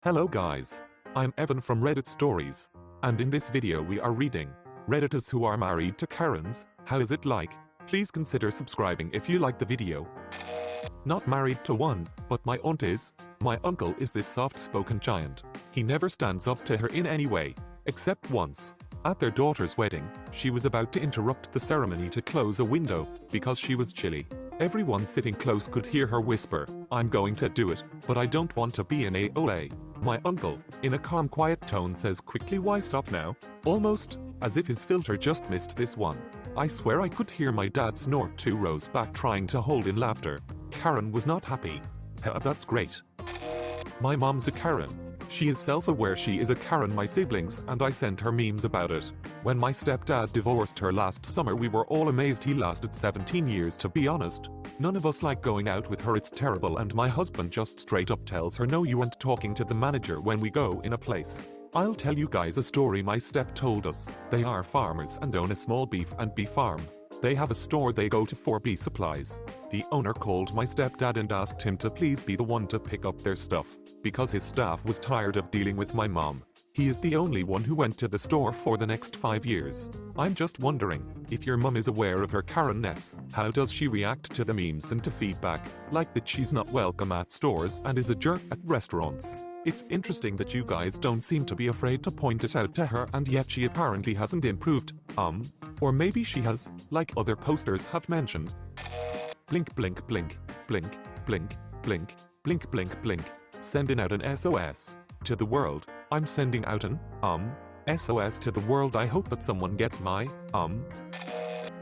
Hello guys. I'm Evan from Reddit Stories. And in this video we are reading Redditors who are married to Karens. How is it like? Please consider subscribing if you like the video. Not married to one, but my aunt is. My uncle is this soft-spoken giant. He never stands up to her in any way, except once. At their daughter's wedding, she was about to interrupt the ceremony to close a window because she was chilly. Everyone sitting close could hear her whisper, "I'm going to do it, but I don't want to be an AOA." My uncle, in a calm quiet tone, says quickly, "Why stop now?" Almost as if his filter just missed this one. I swear I could hear my dad snort 2 rows back, trying to hold in laughter. Karen was not happy. That's great. My mom's a Karen. She is self-aware she is a Karen. My siblings and I sent her memes about it. When my stepdad divorced her last summer, we were all amazed he lasted 17 years, to be honest. None of us like going out with her, it's terrible, and my husband just straight up tells her, "No, you aren't talking to the manager when we go in a place." I'll tell you guys a story my step told us. They are farmers and own a small beef and beef farm. They have a store they go to for bee supplies. The owner called my stepdad and asked him to please be the one to pick up their stuff, because his staff was tired of dealing with my mom. He is the only one who went to the store for the next 5 years. I'm just wondering, if your mum is aware of her Karen-ness, how does she react to the memes and to feedback, like that she's not welcome at stores and is a jerk at restaurants? It's interesting that you guys don't seem to be afraid to point it out to her, and yet she apparently hasn't improved. Or maybe she has, like other posters have mentioned. Blink blink blink, blink, blink, blink, blink blink blink. Sending out an SOS to the world. I'm sending out an SOS to the world. I hope that someone gets my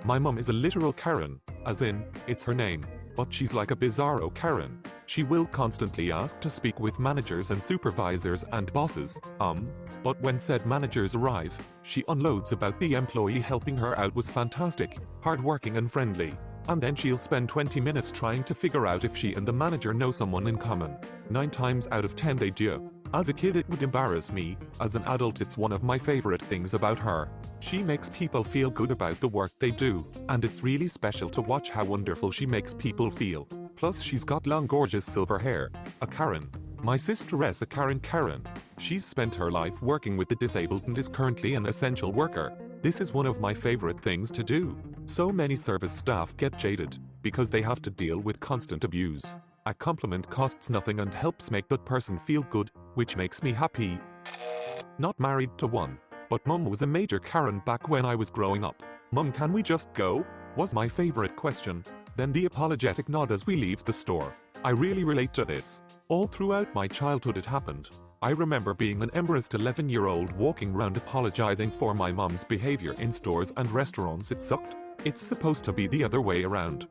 My mum is a literal Karen, as in, it's her name, but she's like a bizarro Karen. She will constantly ask to speak with managers and supervisors and bosses, but when said managers arrive, she unloads about the employee helping her out was fantastic, hardworking and friendly. And then she'll spend 20 minutes trying to figure out if she and the manager know someone in common. 9 times out of 10 they do. As a kid it would embarrass me, as an adult it's one of my favorite things about her. She makes people feel good about the work they do, and it's really special to watch how wonderful she makes people feel. Plus she's got long gorgeous silver hair. A Karen. My sister is a Karen. She's spent her life working with the disabled and is currently an essential worker. This is one of my favorite things to do. So many service staff get jaded, because they have to deal with constant abuse. A compliment costs nothing and helps make that person feel good, which makes me happy. Not married to one, but mum was a major Karen back when I was growing up. "Mum, can we just go?" was my favorite question. Then the apologetic nod as we leave the store. I really relate to this. All throughout my childhood it happened. I remember being an embarrassed 11-year-old walking around apologizing for my mom's behavior in stores and restaurants. It sucked. It's supposed to be the other way around.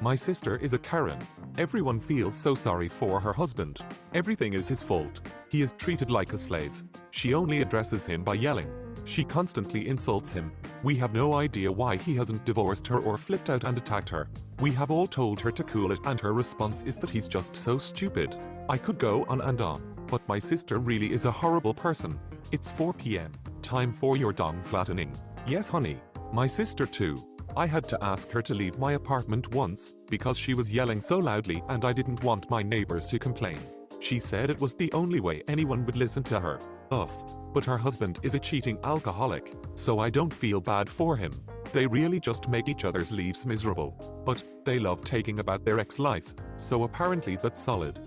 My sister is a Karen. Everyone feels so sorry for her husband. Everything is his fault. He is treated like a slave. She only addresses him by yelling. She constantly insults him. We have no idea why he hasn't divorced her or flipped out and attacked her. We have all told her to cool it, and her response is that he's just so stupid. I could go on and on, but my sister really is a horrible person. It's 4 p.m. Time for your dong flattening. Yes, honey. My sister too. I had to ask her to leave my apartment once, because she was yelling so loudly and I didn't want my neighbors to complain. She said it was the only way anyone would listen to her. Ugh. But her husband is a cheating alcoholic, so I don't feel bad for him. They really just make each other's lives miserable. But they love taking about their ex-life, so apparently that's solid.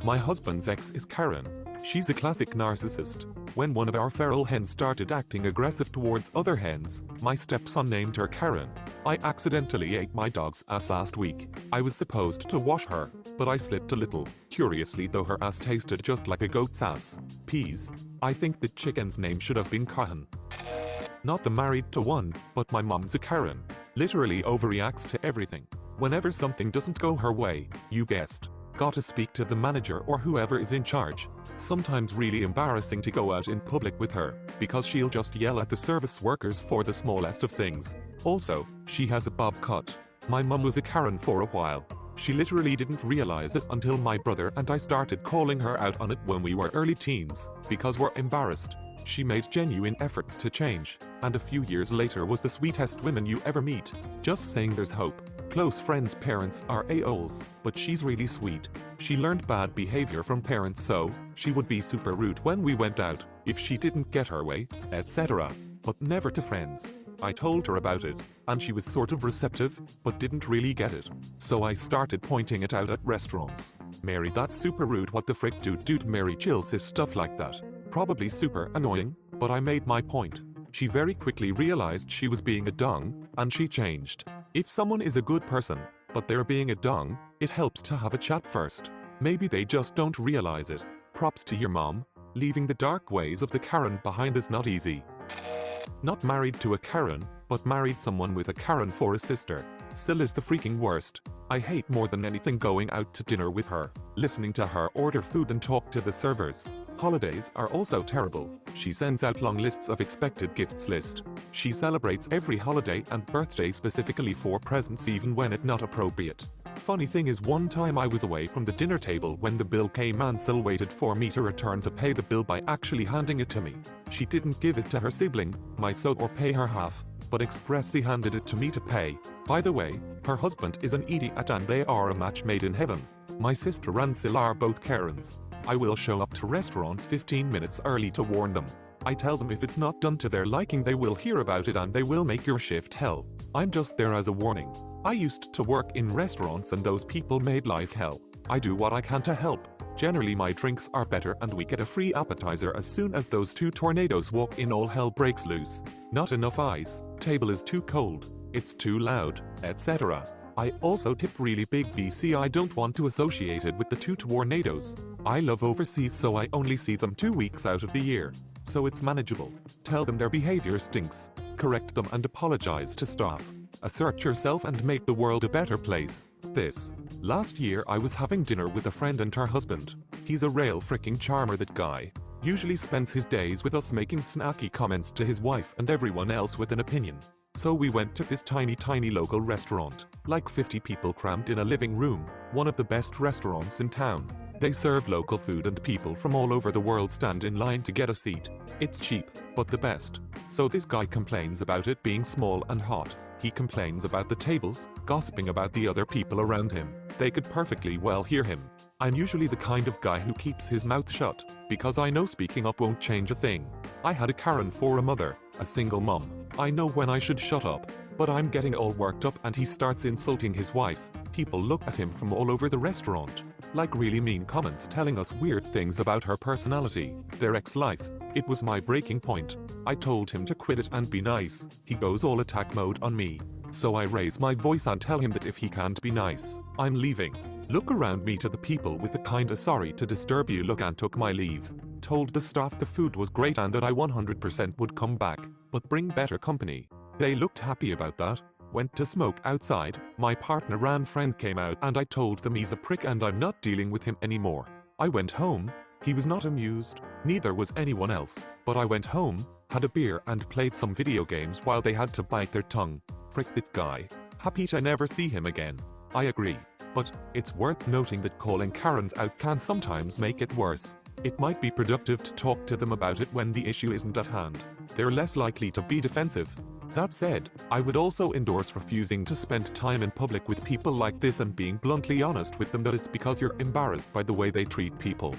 My husband's ex is Karen. She's a classic narcissist. When one of our feral hens started acting aggressive towards other hens, my stepson named her Karen. I accidentally ate my dog's ass last week. I was supposed to wash her, but I slipped a little. Curiously though, her ass tasted just like a goat's ass. Peas. I think the chicken's name should have been Kahan. Not the married to one, but my mom's a Karen. Literally overreacts to everything. Whenever something doesn't go her way, you guessed. Gotta speak to the manager or whoever is in charge. Sometimes really embarrassing to go out in public with her, because she'll just yell at the service workers for the smallest of things. Also, she has a bob cut. My mum was a Karen for a while. She literally didn't realize it until my brother and I started calling her out on it when we were early teens, because we're embarrassed. She made genuine efforts to change, and a few years later was the sweetest woman you ever meet. Just saying, there's hope. close friend's parents are AOLs, but she's really sweet. She learned bad behavior from parents, so she would be super rude when we went out, if she didn't get her way, etc. But never to friends. I told her about it, and she was sort of receptive, but didn't really get it. So I started pointing it out at restaurants. Mary, that's super rude. What the frick, dude? Mary chills his stuff like that. Probably super annoying, but I made my point. She very quickly realized she was being a dong, and she changed. If someone is a good person, but they're being a dong, it helps to have a chat first. Maybe they just don't realize it. Props to your mom. Leaving the dark ways of the Karen behind is not easy. Not married to a Karen, but married someone with a Karen for a sister. Still is the freaking worst. I hate more than anything going out to dinner with her, listening to her order food and talk to the servers. Holidays are also terrible. She sends out long lists of expected gifts list. She celebrates every holiday and birthday specifically for presents even when it's not appropriate. Funny thing is, one time I was away from the dinner table when the bill came and still waited for me to return to pay the bill by actually handing it to me. She didn't give it to her sibling, my son, or pay her half, but expressly handed it to me to pay. By the way, her husband is an idiot and they are a match made in heaven. My sister and Sil are both Karens. I will show up to restaurants 15 minutes early to warn them. I tell them if it's not done to their liking they will hear about it and they will make your shift hell. I'm just there as a warning. I used to work in restaurants and those people made life hell. I do what I can to help. Generally my drinks are better and we get a free appetizer as soon as those two tornadoes walk in. All hell breaks loose. Not enough ice, table is too cold, it's too loud, etc. I also tip really big BC. I don't want to associate it with the two tornadoes. I love overseas so I only see them 2 weeks out of the year. So it's manageable. Tell them their behavior stinks. Correct them and apologize to staff. Assert yourself and make the world a better place. Last year I was having dinner with a friend and her husband. He's a real freaking charmer, that guy. Usually spends his days with us making snacky comments to his wife and everyone else with an opinion. So we went to this tiny local restaurant. Like 50 people crammed in a living room. One of the best restaurants in town. They serve local food and people from all over the world stand in line to get a seat. It's cheap, but the best. So this guy complains about it being small and hot. He complains about the tables, gossiping about the other people around him. They could perfectly well hear him. I'm usually the kind of guy who keeps his mouth shut, because I know speaking up won't change a thing. I had a Karen for a mother, a single mom. I know when I should shut up, but I'm getting all worked up and he starts insulting his wife. People look at him from all over the restaurant. Like really mean comments telling us weird things about her personality, their ex-life. It was my breaking point. I told him to quit it and be nice. He goes all attack mode on me. So I raise my voice and tell him that if he can't be nice, I'm leaving. Look around me to the people with the kinda sorry to disturb you look and took my leave. Told the staff the food was great and that I 100% would come back, but bring better company. They looked happy about that. Went to smoke outside. My partner and friend came out and I told them he's a prick and I'm not dealing with him anymore. I went home. He was not amused, neither was anyone else, but I went home, had a beer and played some video games while they had to bite their tongue. Frick that guy. Happy to never see him again. I agree. But it's worth noting that calling Karens out can sometimes make it worse. It might be productive to talk to them about it when the issue isn't at hand. They're less likely to be defensive. That said, I would also endorse refusing to spend time in public with people like this and being bluntly honest with them that it's because you're embarrassed by the way they treat people.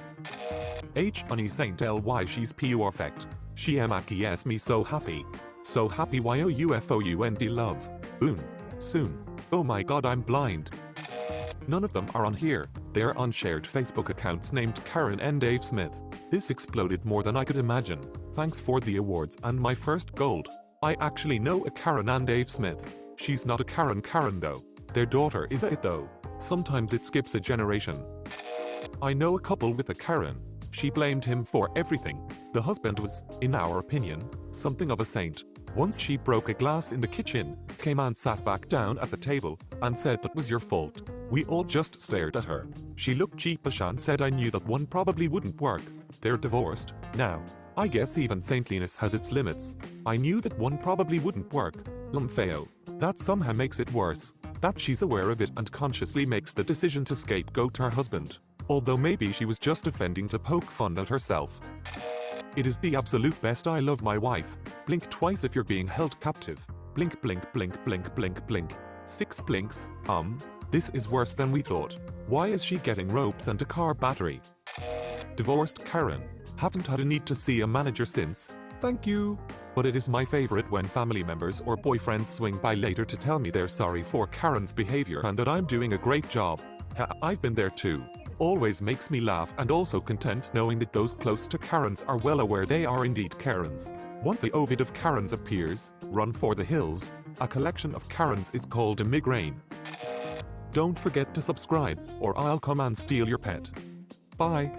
Honey Saint Ly she's perfect. She makes me so happy. So happy youfond love. Boon. Soon. Oh my god, I'm blind. None of them are on here. They're on shared Facebook accounts named Karen and Dave Smith. This exploded more than I could imagine. Thanks for the awards and my first gold. I actually know a Karen and Dave Smith. She's not a Karen though. Their daughter is it though. Sometimes it skips a generation. I know a couple with a Karen. She blamed him for everything. The husband was, in our opinion, something of a saint. Once she broke a glass in the kitchen, came and sat back down at the table, and said that was your fault. We all just stared at her. She looked sheepish and said I knew that one probably wouldn't work. They're divorced now. I guess even saintliness has its limits. I knew that one probably wouldn't work. Lumfeo. That somehow makes it worse. That she's aware of it and consciously makes the decision to scapegoat her husband. Although maybe she was just offending to poke fun at herself. It is the absolute best. I love my wife. Blink twice if you're being held captive. Blink blink blink blink blink blink. 6 blinks, this is worse than we thought. Why is she getting ropes and a car battery? Divorced Karen. Haven't had a need to see a manager since. Thank you. But it is my favorite when family members or boyfriends swing by later to tell me they're sorry for Karen's behavior and that I'm doing a great job. I've been there too. Always makes me laugh and also content knowing that those close to Karens are well aware they are indeed Karens. Once a Ovid of Karens appears, run for the hills. A collection of Karens is called a migraine. Don't forget to subscribe or I'll come and steal your pet. Bye.